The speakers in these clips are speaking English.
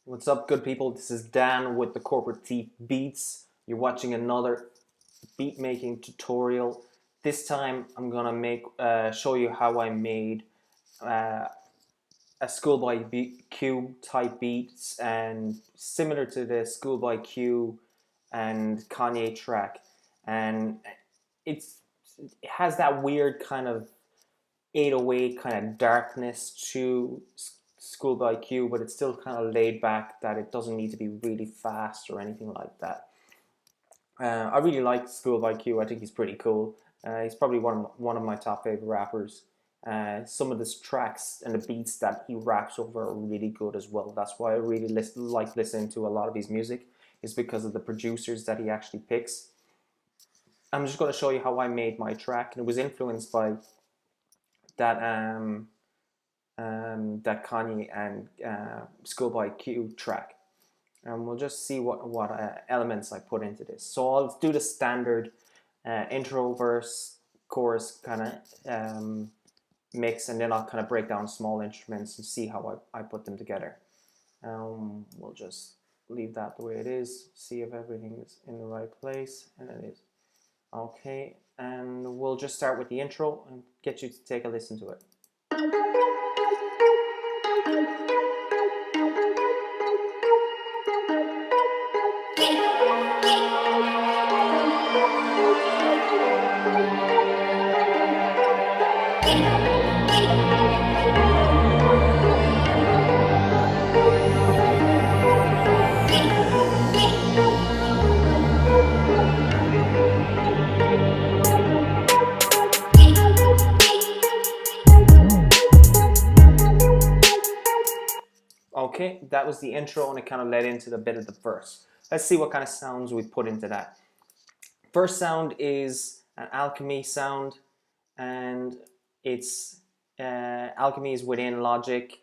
What's up, good people? This is Dan with the Corporate Thief Beats. You're watching another beat making tutorial. This time I'm gonna show you how I made a ScHoolboy Q Type Beats, and similar to the ScHoolboy Q and Kanye track, and it has that weird kind of 808 kind of darkness to ScHoolboy Q, but it's still kind of laid back, that it doesn't need to be really fast or anything like that. I really like ScHoolboy Q. I think he's pretty cool. He's probably one of my top favorite rappers. Some of the tracks and the beats that he raps over are really good as well. That's why I really like listening to a lot of his music, is because of the producers that he actually picks. I'm just going to show you how I made my track, and it was influenced by that that Kanye and ScHoolboy Q track, and we'll just see what elements I put into this. So I'll do the standard intro, verse, chorus kind of mix, and then I'll kind of break down small instruments and see how I put them together. We'll just leave that the way it is, see if everything is in the right place, and it is. Okay, and we'll just start with the intro and get you to take a listen to it. Okay, that was the intro, and it kind of led into the bit of the verse. Let's see what kind of sounds we put into that. First sound is an Alchemy sound, and it's Alchemy is within Logic.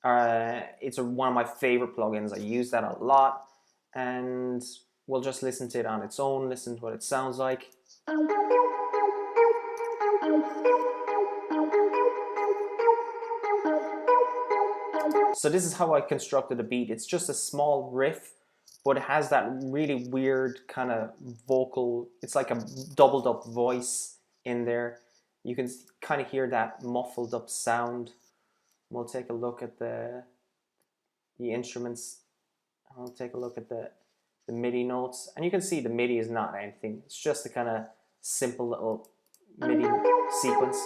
It's one of my favorite plugins. I use that a lot, and we'll just listen to it on its own, listen to what it sounds like. So this is how I constructed the beat. It's just a small riff, but it has that really weird kind of vocal, it's like a doubled up voice in there. You can kind of hear that muffled up sound. We'll take a look at the instruments. I'll take a look at the MIDI notes, and you can see the MIDI is not anything. It's just a kind of simple little MIDI sequence.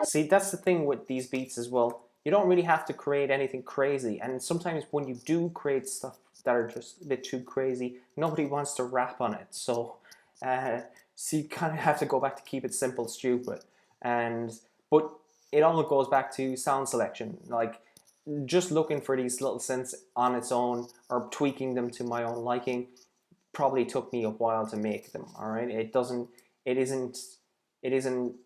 See, that's the thing with these beats as well. You don't really have to create anything crazy, and sometimes when you do create stuff that are just a bit too crazy, nobody wants to rap on it. So you kind of have to go back to keep it simple, stupid. But it all goes back to sound selection. Like, just looking for these little synths on its own or tweaking them to my own liking probably took me a while to make them. All right, it isn't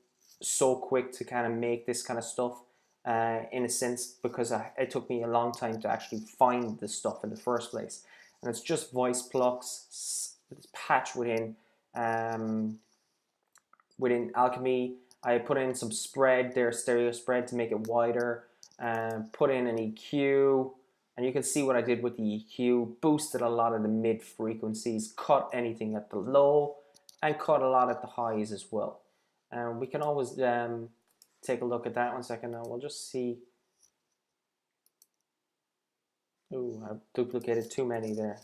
so quick to kind of make this kind of stuff in a sense, because it took me a long time to actually find this stuff in the first place. And it's just voice plucks, patch within Alchemy. I put in some spread there, stereo spread, to make it wider. Put in an EQ, and you can see what I did with the EQ. Boosted a lot of the mid frequencies, cut anything at the low, and cut a lot at the highs as well. We can always take a look at that. 1 second now. We'll just see. Ooh, I've duplicated too many there.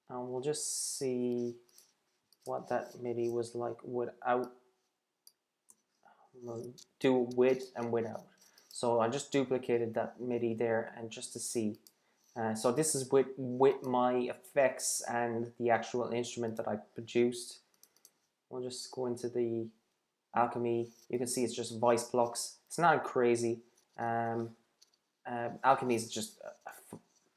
We'll just see what that MIDI was like without. We'll do with and without. So I just duplicated that MIDI there, and just to see. So this is with my effects and the actual instrument that I produced. We'll just go into the Alchemy. You can see it's just voice plucks. It's not crazy. Alchemy is just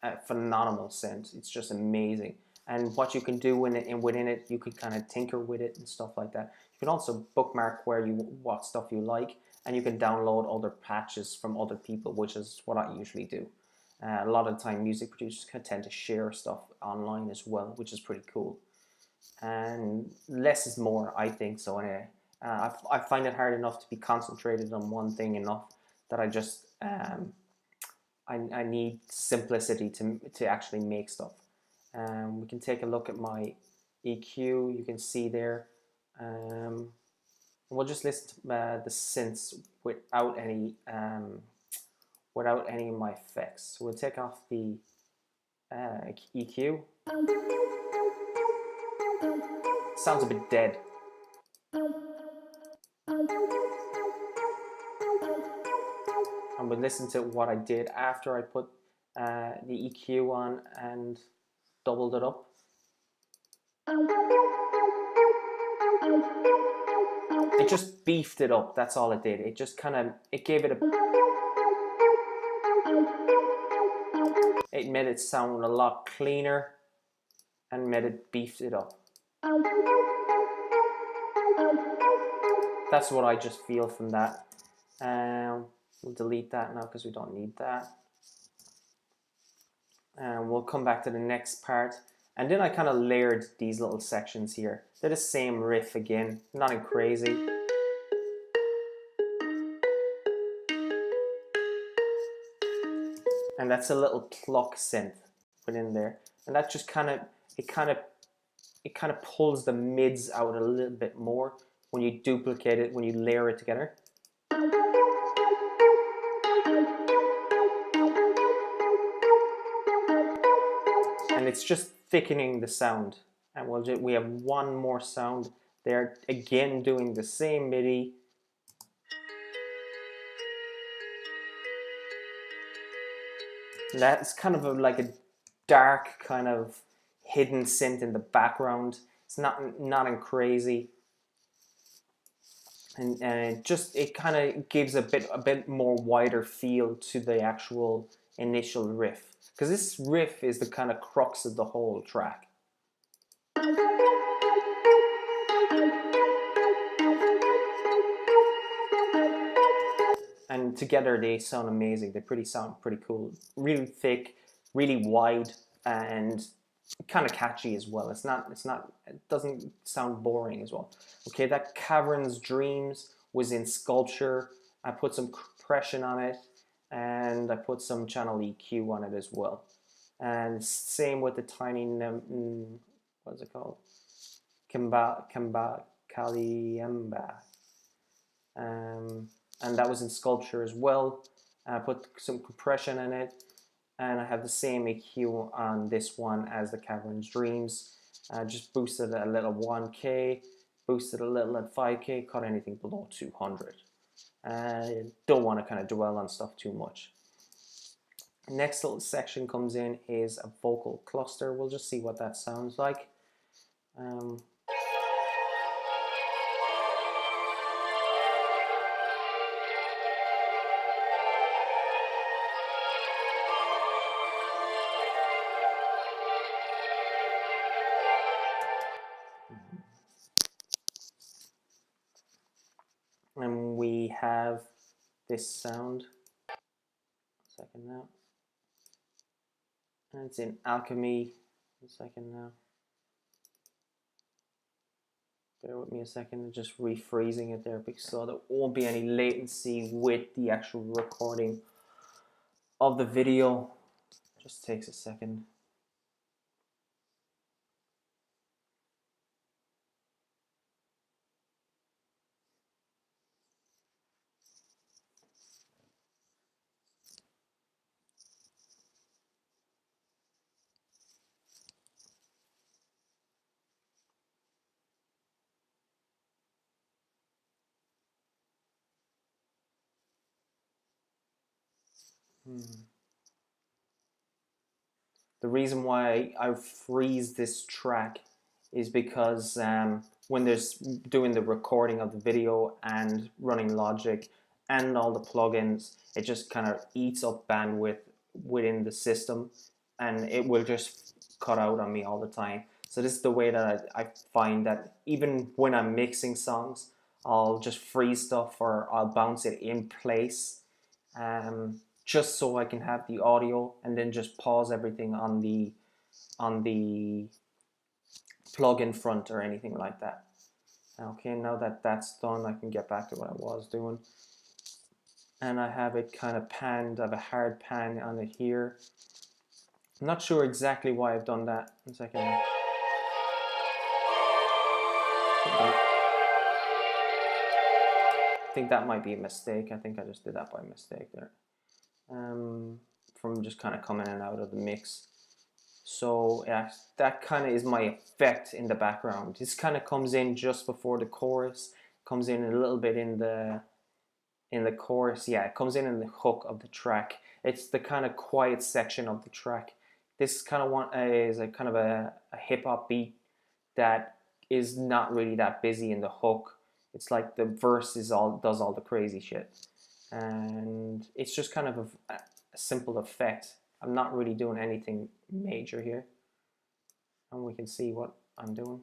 a phenomenal synth. It's just amazing. And what you can do within it, you can kind of tinker with it and stuff like that. You can also bookmark what stuff you like, and you can download other patches from other people, which is what I usually do. A lot of the time, music producers tend to share stuff online as well, which is pretty cool. And less is more, I think so anyway. I find it hard enough to be concentrated on one thing enough that I just I need simplicity to actually make stuff. We can take a look at my EQ. You can see there. We'll just list the synths without any of my effects. So we'll take off the EQ. Sounds a bit dead. And we'll listen to what I did after I put the EQ on and doubled it up. It just beefed it up, that's all it did. It just it gave it a... It made it sound a lot cleaner and made it beefed it up. That's what I just feel from that. We'll delete that now because we don't need that. And we'll come back to the next part. And then I kind of layered these little sections here. They're the same riff again, nothing crazy. And that's a little clock synth put in there. And that just it kind of pulls the mids out a little bit more when you duplicate it, when you layer it together. And it's just thickening the sound. And we have one more sound there, again doing the same MIDI. That's kind of like a dark kind of hidden synth in the background. It's nothing crazy. And it kind of gives a bit more wider feel to the actual initial riff. Because this riff is the kind of crux of the whole track. And together they sound amazing. They sound pretty cool. Really thick, really wide, and kind of catchy as well. It doesn't sound boring as well. Okay, that Cavern's Dreams was in Sculpture. I put some compression on it, and I put some channel EQ on it as well. And same with the tiny, what's it called? Kaliemba. And that was in Sculpture as well. I put some compression in it, and I have the same EQ on this one as the Cavern's Dreams. Just boosted it a little 1K, boosted a little at 5K, cut anything below 200. Don't want to kind of dwell on stuff too much. Next little section comes in is a vocal cluster. We'll just see what that sounds like. And we have this sound. A second now. And it's in Alchemy. A second now. Bear with me a second, just refreezing it there so there won't be any latency with the actual recording of the video. Just takes a second. The reason why I freeze this track is because when there's doing the recording of the video and running Logic and all the plugins, it just kind of eats up bandwidth within the system, and it will just cut out on me all the time. So this is the way that I find that even when I'm mixing songs, I'll just freeze stuff or I'll bounce it in place. Just so I can have the audio and then just pause everything on the plug-in front or anything like that. Okay, now that that's done, I can get back to what I was doing. And I have it kind of panned. I have a hard pan on it here. I'm not sure exactly why I've done that. One second. I think that might be a mistake. I think I just did that by mistake there. From just kind of coming in and out of the mix. So yeah, that kind of is my effect in the background. This kind of comes in just before the chorus, comes in a little bit in the chorus. Yeah, it comes in the hook of the track. It's the kind of quiet section of the track. This kind of one is a kind of a hip hop beat that is not really that busy in the hook. It's like the verse does all the crazy shit, and it's just kind of a simple effect. I'm not really doing anything major here, and we can see what I'm doing.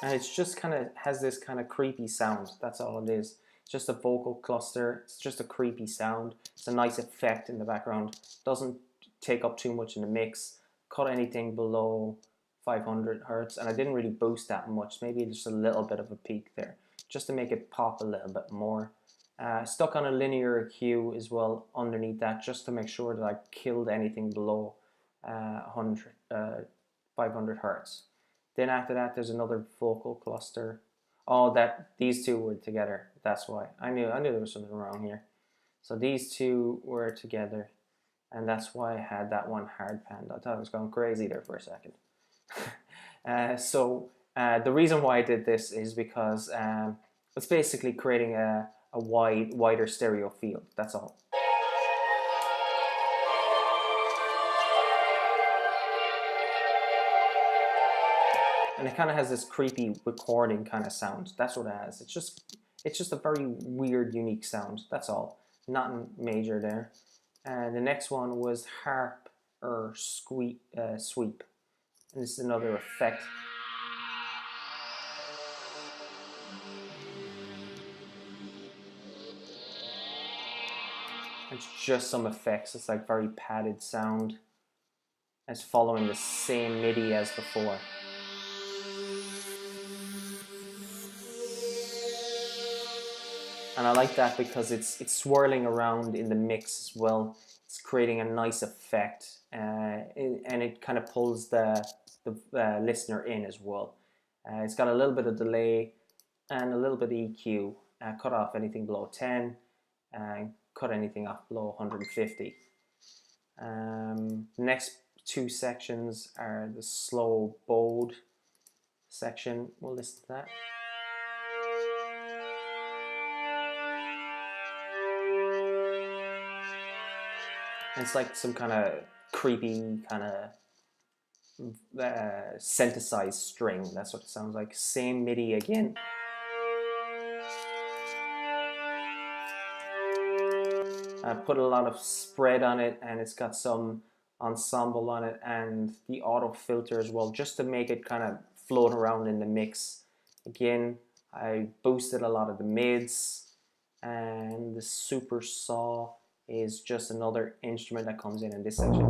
And it's just kind of has this kind of creepy sound. That's all it is. It's just a vocal cluster. It's just a creepy sound. It's a nice effect in the background. Doesn't take up too much in the mix. Cut anything below 500 hertz, and I didn't really boost that much. Maybe just a little bit of a peak there, just to make it pop a little bit more. Stuck on a linear EQ as well underneath that, just to make sure that I killed anything below 500 hertz. Then after that, there's another vocal cluster. Oh, these two were together. That's why I knew there was something wrong here. So these two were together, and that's why I had that one hard panned. I thought I was going crazy there for a second. The reason why I did this is because it's basically creating a wider stereo field. That's all. And it kind of has this creepy recording kind of sound. That's what it has. It's just a very weird, unique sound. That's all. Nothing major there. And the next one was harp or sweep. And this is another effect. It's just some effects. It's like very padded sound. It's following the same MIDI as before. And I like that because it's swirling around in the mix as well. It's creating a nice effect, and it kind of pulls the listener in as well. It's got a little bit of delay and a little bit of EQ. Cut off anything below 10, and cut anything off below 150. The next two sections are the slow bowed section. We'll listen to that. It's like some kind of creepy kind of synthesized string. That's what it sounds like. Same MIDI again. I put a lot of spread on it, and it's got some ensemble on it, and the auto filter as well, just to make it kind of float around in the mix. Again, I boosted a lot of the mids, and the super saw is just another instrument that comes in this section.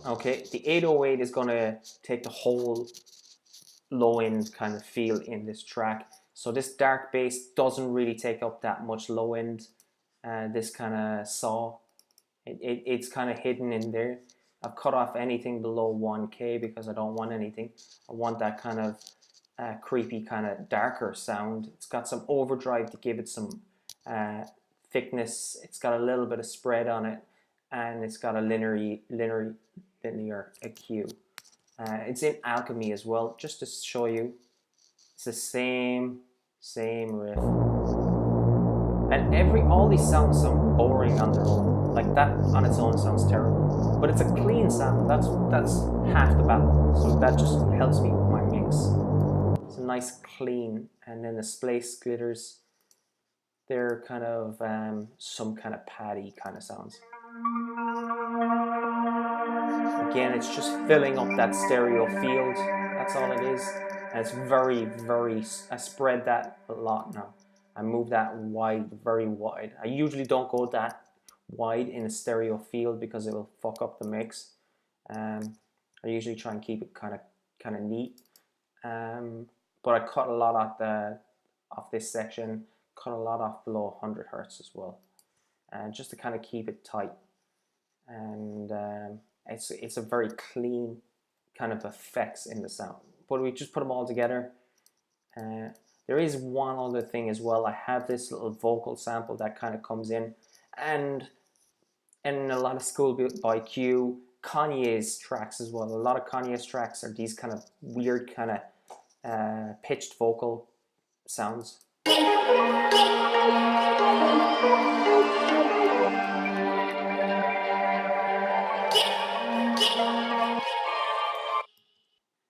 Okay, the 808 is going to take the whole low end kind of feel in this track. So this dark bass doesn't really take up that much low end. This kind of saw, it's kind of hidden in there. I've cut off anything below 1K because I don't want anything. I want that kind of creepy, kind of darker sound. It's got some overdrive to give it some thickness. It's got a little bit of spread on it, and it's got a linear EQ. It's in Alchemy as well, just to show you. It's the same riff. And all these sounds sound boring on their own. Like that on its own sounds terrible. But it's a clean sound. That's half the battle. So that just helps me with my mix. It's a nice clean. And then the splice glitters, they're kind of some kind of paddy kind of sounds. Again, it's just filling up that stereo field That's all it is. And it's very, very, I spread that a lot now. I move that wide, very wide. I usually don't go that wide in a stereo field because it will fuck up the mix. I usually try and keep it kind of neat. But I cut a lot off this section, cut a lot off below 100 hertz as well, just to kind of keep it tight. And it's a very clean kind of effects in the sound. But we just put them all together. There is one other thing as well. I have this little vocal sample that kind of comes in, and in a lot of ScHoolboy Q, Kanye's tracks as well. A lot of Kanye's tracks are these kind of weird kind of pitched vocal sounds.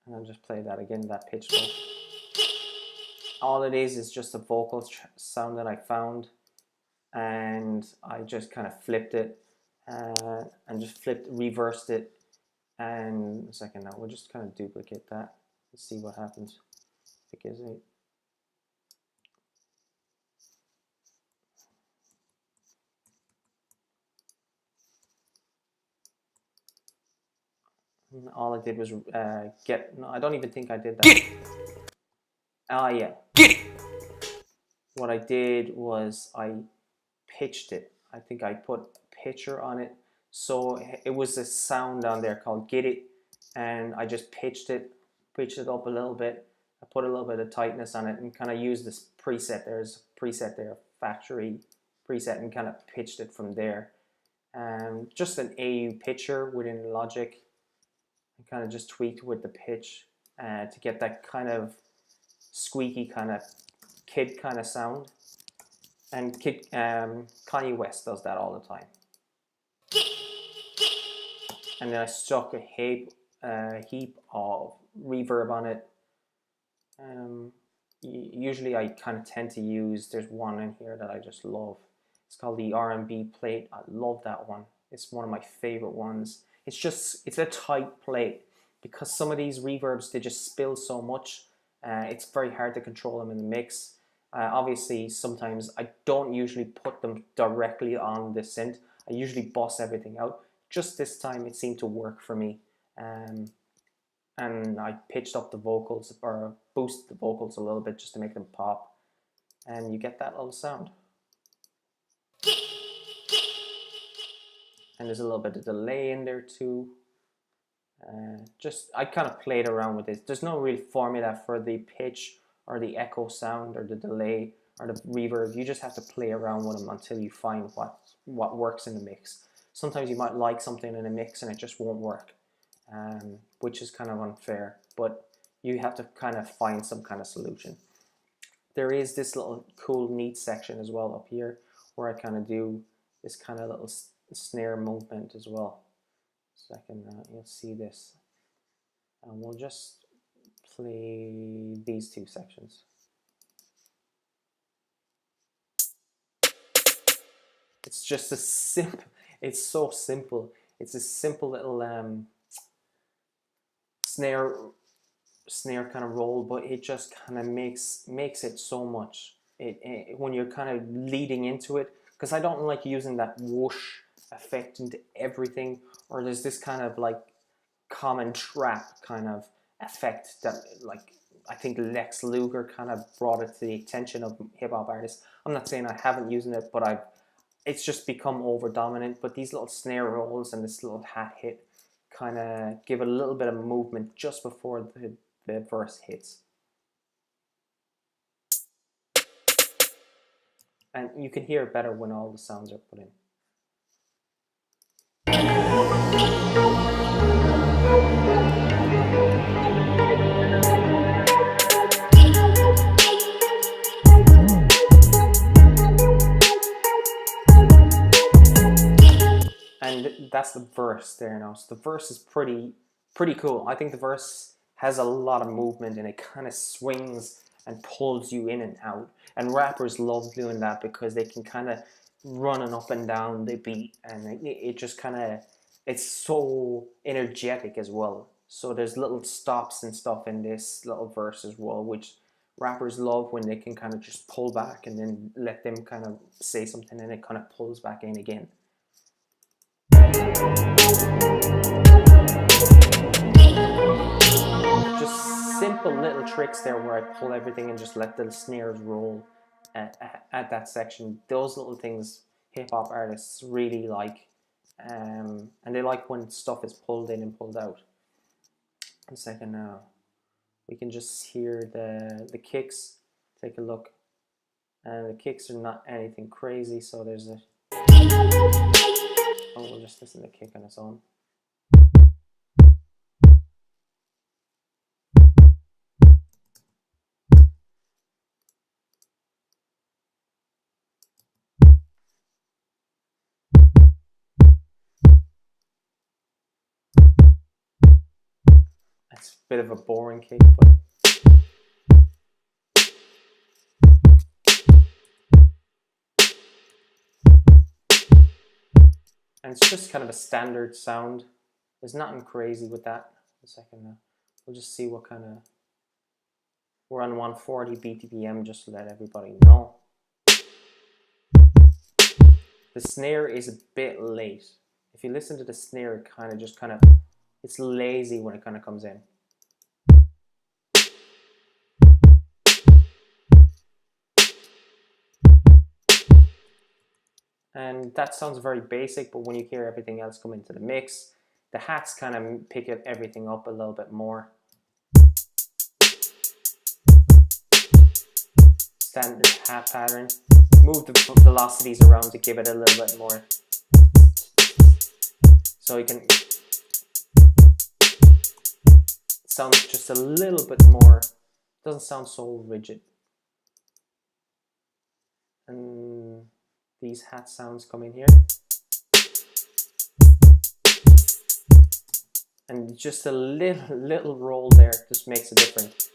And I'll just play that again, that pitched vocal. All it is just a vocal sound that I found, and I just kind of flipped it and just reversed it. And a second now, we'll just kind of duplicate that and see what happens. If it gives me. And all I did was no, I don't even think I did that. Get it! Ah, yeah. Get it! What I did was I pitched it. I think I put a pitcher on it. So it was a sound on there called Get It, and I just pitched it up a little bit. I put a little bit of tightness on it and kind of used this preset. There's a preset there, factory preset, and kind of pitched it from there. Just an AU pitcher within Logic. I kind of just tweaked with the pitch to get that kind of squeaky kind of kid kind of sound. And Kanye West does that all the time. And then I stuck a heap of reverb on it. Usually I kind of tend to use, there's one in here that I just love. It's called the R&B plate. I love that one. It's one of my favorite ones. It's a tight plate because some of these reverbs, they just spill so much. It's very hard to control them in the mix. Obviously, sometimes I don't usually put them directly on the synth. I usually boss everything out. Just this time it seemed to work for me. And I pitched up the vocals, or boosted the vocals a little bit just to make them pop. And you get that little sound. And there's a little bit of delay in there too. I kind of played around with this. There's no real formula for the pitch or the echo sound or the delay or the reverb. You just have to play around with them until you find what works in the mix. Sometimes you might like something in a mix and it just won't work, which is kind of unfair, but you have to kind of find some kind of solution. There is this little cool neat section as well up here where I kind of do this kind of little snare movement as well. Second, you'll see this, and we'll just play these two sections. It's just a simple, it's so simple. It's a simple little snare kind of roll, but it just kind of makes it so much. When you're kind of leading into it, because I don't like using that whoosh effect into everything, or there's this kind of like common trap kind of effect that, like, I think Lex Luger kind of brought it to the attention of hip-hop artists. I'm not saying I haven't used it, but it's just become over dominant. But these little snare rolls and this little hat hit kind of give it a little bit of movement just before the verse hits. And you can hear it better when all the sounds are put in. And that's the verse there now. So the verse is pretty cool. I think the verse has a lot of movement and it kind of swings and pulls you in and out. And rappers love doing that because they can kind of run up and down the beat, and it just kind of, it's so energetic as well. So there's little stops and stuff in this little verse as well, which rappers love when they can kind of just pull back and then let them kind of say something and it kind of pulls back in again. Just simple little tricks there where I pull everything and just let the snares roll at that section. Those little things hip-hop artists really like, and they like when stuff is pulled in and pulled out. 1 second now. We can just hear the kicks. Take a look. And the kicks are not anything crazy, so there's a... Oh, we'll just listen to the kick on its own. It's a bit of a boring kick, but and it's just kind of a standard sound. There's nothing crazy with that. 1 second now. We'll just see what kind of... We're on 140 BPM, just to let everybody know. The snare is a bit late. If you listen to the snare, it kind of it's lazy when it kind of comes in. And that sounds very basic, but when you hear everything else come into the mix, the hats kind of pick everything up a little bit more. Standard hat pattern. Move the velocities around to give it a little bit more. So you can... It sounds just a little bit more... Doesn't sound so rigid. And these hat sounds come in here. And just a little roll there just makes a difference.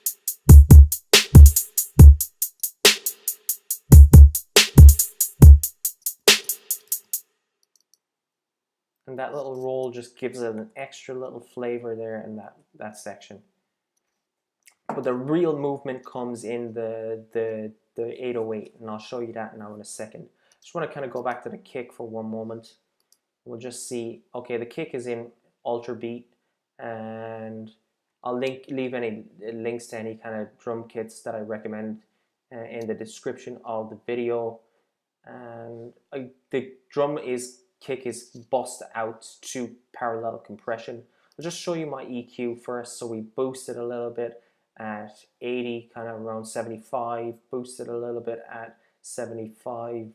And that little roll just gives it an extra little flavor there in that section. But the real movement comes in the 808, and I'll show you that now in a second. Just want to kind of go back to the kick for one moment. We'll just see, okay, the kick is in Ultra Beat, and I'll leave any links to any kind of drum kits that I recommend in the description of the video. And the kick is bust out to parallel compression. I'll just show you my EQ first. So we boosted a little bit at 80, kind of around 75, boosted a little bit at 75,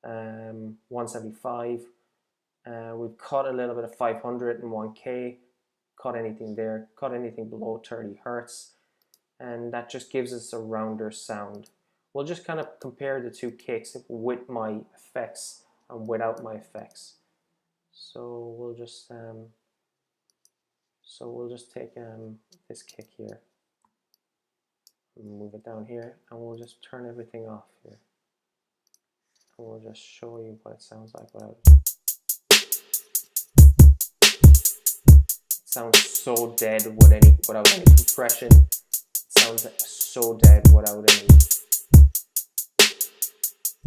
175. We've cut a little bit of 500 and 1K, cut anything there, cut anything below 30 Hertz, and that just gives us a rounder sound. We'll just kind of compare the two kicks with my effects and without my effects. So we'll just take this kick here, move it down here, and we'll just turn everything off here. And we'll just show you what it sounds like without it. It sounds so dead without any compression. It sounds so dead without any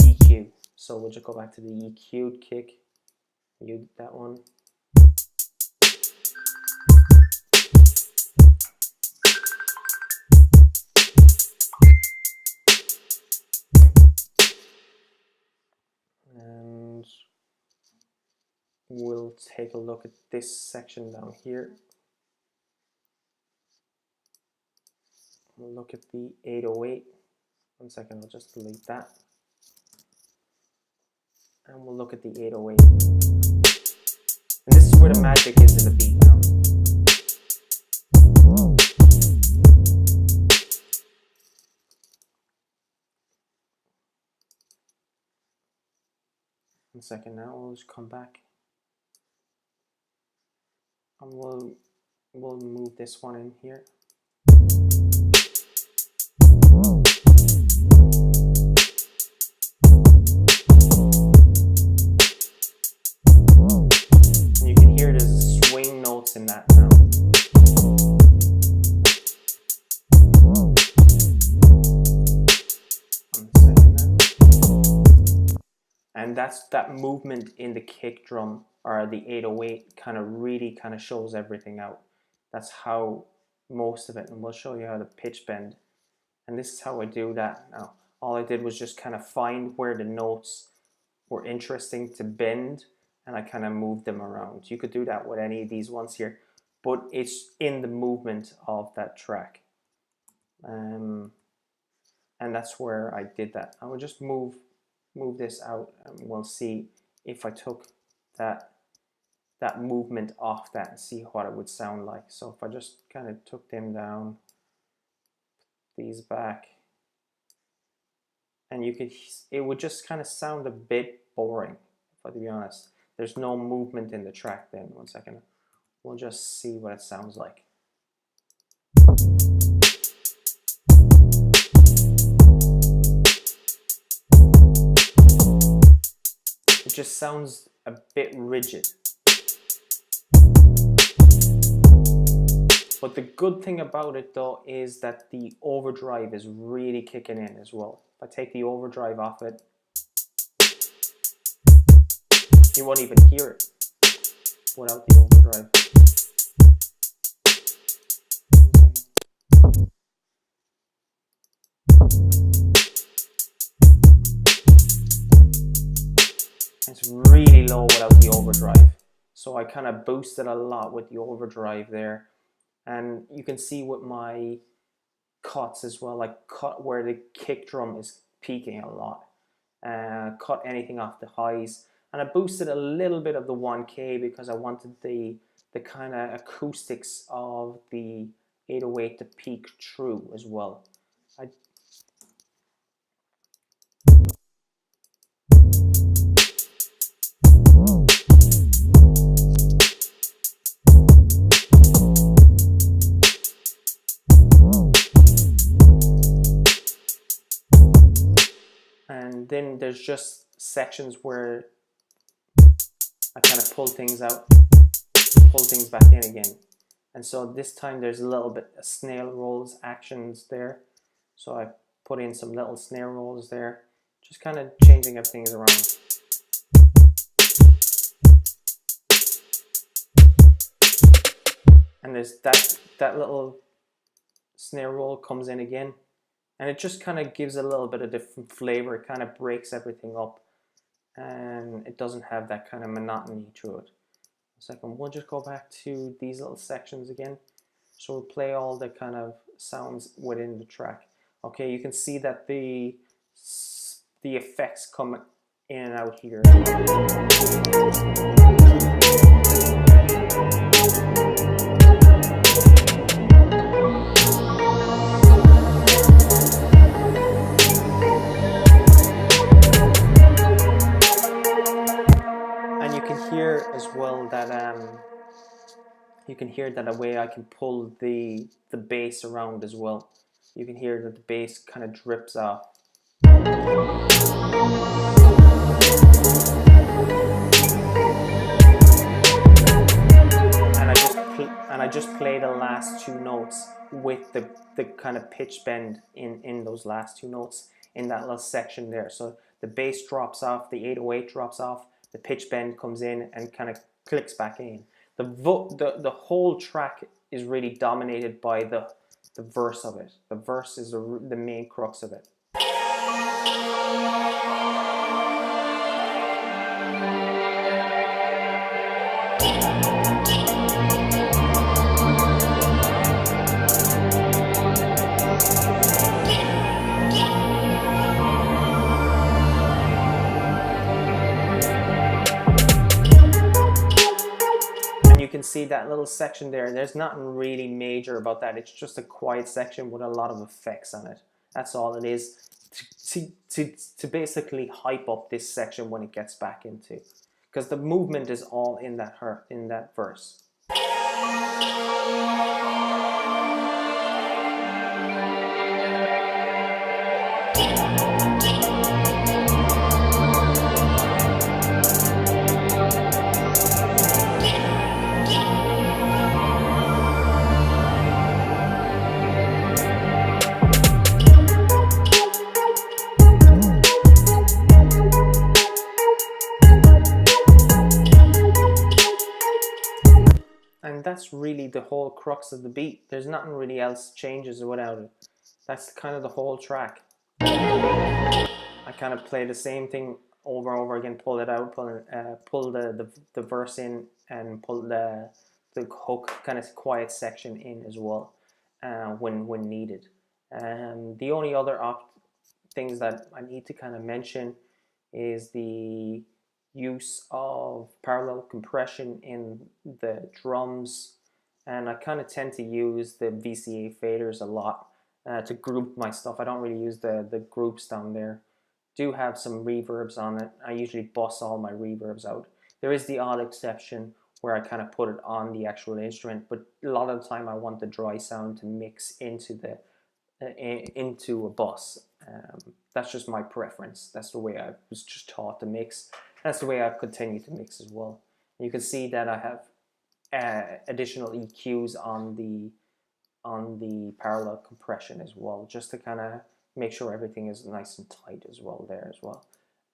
EQ. So we'll just go back to the EQ'd kick. Mute that one. And we'll take a look at this section down here. We'll look at the 808. 1 second, I'll just delete that. And we'll look at the 808. And this is where the magic is in the beat now. One second now, we'll just come back. And we'll move this one in here. In that now. And that movement in the kick drum or the 808 kind of really kind of shows everything out. That's how most of it, and we'll show you how to pitch bend. And this is how I do that now. All I did was just kind of find where the notes were interesting to bend, and I kind of moved them around. You could do that with any of these ones here, but it's in the movement of that track. And that's where I did that. I will just move this out, and we'll see if I took that movement off that and see what it would sound like. So if I just kind of took them down, these back, and it would just kind of sound a bit boring, if I to be honest. There's no movement in the track then. 1 second. We'll just see what it sounds like. It just sounds a bit rigid. But the good thing about it though is that the overdrive is really kicking in as well. If I take the overdrive off it, you won't even hear it without the overdrive. It's really low without the overdrive. So I kind of boosted a lot with the overdrive there. And you can see with my cuts as well, like cut where the kick drum is peaking a lot. Cut anything off the highs. And I boosted a little bit of the 1K because I wanted the kind of acoustics of the 808 to peak through as well. And then there's just sections where I kind of pull things out, pull things back in again. And so this time there's a little bit of snail rolls actions there. So I put in some little snare rolls there, just kind of changing everything around. And there's that little snare roll comes in again. And it just kind of gives a little bit of different flavor. It kind of breaks everything up. And it doesn't have that kind of monotony to it. A second, we'll just go back to these little sections again. So we'll play all the kind of sounds within the track. Okay, you can see that the effects come in and out here. As well that you can hear that a way I can pull the bass around as well. You can hear that the bass kind of drips off. And I just play the last two notes with the kind of pitch bend in those last two notes in that little section there. So the bass drops off, the 808 drops off, the pitch bend comes in and kind of clicks back in. The whole track is really dominated by the verse of it. The verse is the main crux of it. You can see that little section there. There's nothing really major about that. It's just a quiet section with a lot of effects on it. That's all it is to basically hype up this section when it gets back into, because the movement is all in that verse. that's really the whole crux of the beat. There's nothing really else changes without it. That's kind of the whole track. I kind of play the same thing over and over again, pull it out, pull the verse in, and pull the hook, kind of quiet section in as well when needed. The only other things that I need to kind of mention is the use of parallel compression in the drums, and I kind of tend to use the VCA faders a lot to group my stuff. I don't really use the groups down there. Do have some reverbs on it. I usually bust all my reverbs out. There is the odd exception where I kind of put it on the actual instrument, but a lot of the time I want the dry sound to mix into a bus. That's just my preference. That's the way I was just taught to mix. That's the way I've continued to mix as well. And you can see that I have additional EQs on the parallel compression as well, just to kind of make sure everything is nice and tight as well there as well.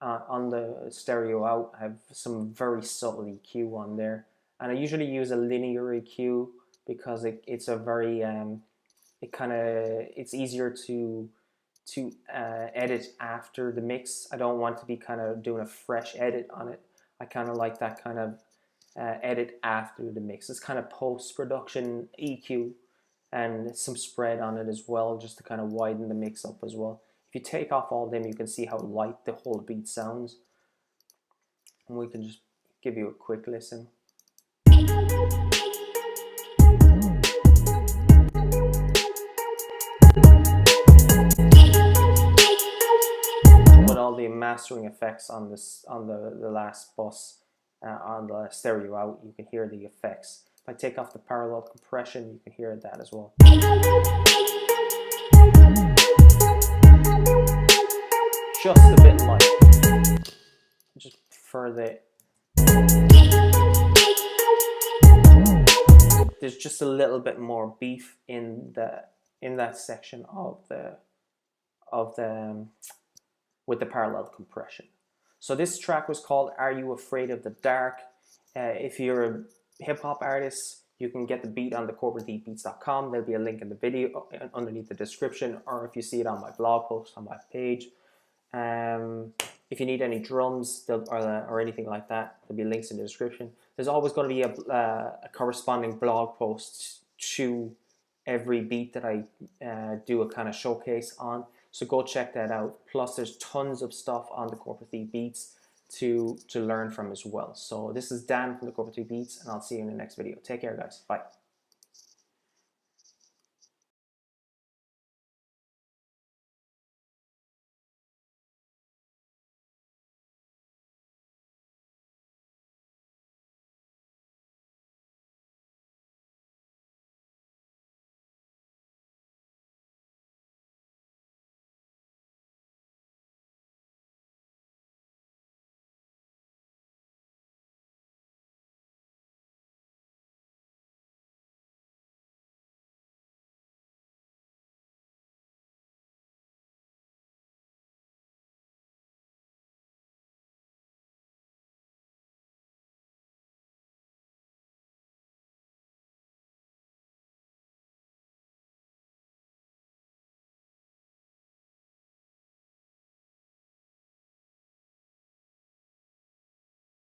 On the stereo out, I have some very subtle EQ on there, and I usually use a linear EQ because it's a very it's easier to edit after the mix. I don't want to be kind of doing a fresh edit on it. I kind of like that kind of edit after the mix. It's kind of post-production EQ, and some spread on it as well, just to kind of widen the mix up as well. If you take off all them, you can see how light the whole beat sounds. And we can just give you a quick listen. With all the mastering effects on the last bus, on the stereo out, you can hear the effects. If I take off the parallel compression, you can hear that as well. Just a bit light. Just for there's just a little bit more beef in that section with the parallel compression. So this track was called "Are You Afraid of the Dark?" If you're a hip-hop artist, you can get the beat on the corporatebeats.com. There'll be a link in the video underneath the description, or if you see it on my blog post on my page. If you need any drums or anything like that, there'll be links in the description. There's always going to be a corresponding blog post to every beat that I do a kind of showcase on. So go check that out. Plus, there's tons of stuff on the Corporate Beats to learn from as well. So this is Dan from the Corporate Beats, and I'll see you in the next video. Take care, guys. Bye.